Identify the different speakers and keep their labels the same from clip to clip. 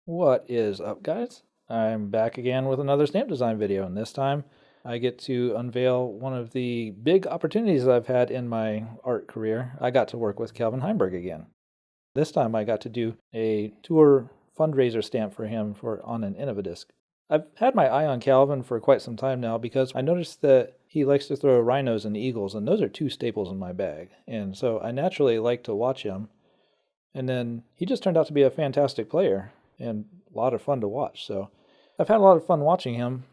Speaker 1: What is up, guys? I'm back again with another stamp design video, and this time I get to unveil one of the big opportunities I've had in my art career. I got to work with Calvin Heimburg again. This time I got to do a tour fundraiser stamp for him on an Innovidisc. I've had my eye on Calvin for quite some time now because I noticed that he likes to throw rhinos and eagles, and those are two staples in my bag. And so I naturally like to watch him. And then he just turned out to be a fantastic player and a lot of fun to watch. So I've had a lot of fun watching him,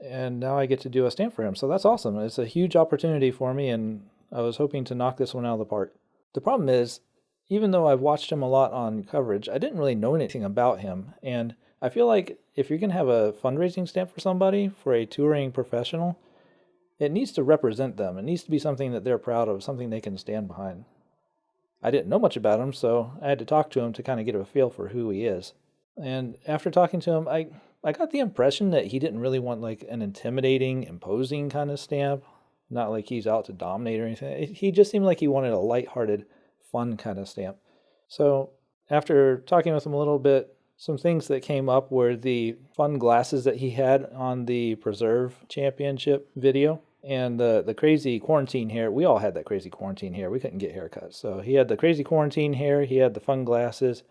Speaker 1: and now I get to do a stamp for him. So that's awesome. It's a huge opportunity for me, and I was hoping to knock this one out of the park. The problem is, even though I've watched him a lot on coverage, I didn't really know anything about him. And I feel like if you're going to have a fundraising stamp for somebody, for a touring professional, it needs to represent them. It needs to be something that they're proud of, something they can stand behind. I didn't know much about him, so I had to talk to him to kind of get a feel for who he is. And after talking to him, I got the impression that he didn't really want like an intimidating, imposing kind of stamp. Not like he's out to dominate or anything. He just seemed like he wanted a lighthearted, fun kind of stamp. So after talking with him a little bit, some things that came up were the fun glasses that he had on the Preserve Championship video. And the crazy quarantine hair. We all had that crazy quarantine hair. We couldn't get haircuts. So he had the crazy quarantine hair. He had the fun glasses.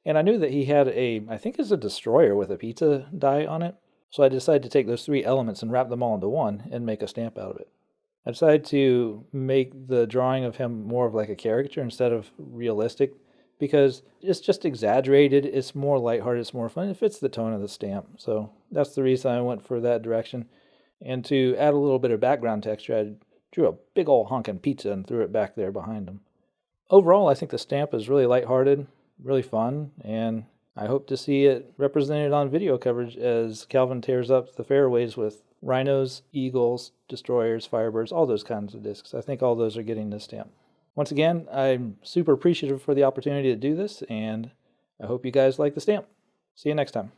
Speaker 1: And I knew that he had I think it's a destroyer with a pizza die on it. So I decided to take those three elements and wrap them all into one and make a stamp out of it. I decided to make the drawing of him more of like a caricature instead of realistic because it's just exaggerated. It's more lighthearted. It's more fun. It fits the tone of the stamp. So that's the reason I went for that direction. And to add a little bit of background texture, I drew a big old honking pizza and threw it back there behind him. Overall, I think the stamp is really lighthearted, really fun, and I hope to see it represented on video coverage as Calvin tears up the fairways with rhinos, eagles, destroyers, firebirds, all those kinds of discs. I think all those are getting this stamp. Once again, I'm super appreciative for the opportunity to do this, and I hope you guys like the stamp. See you next time.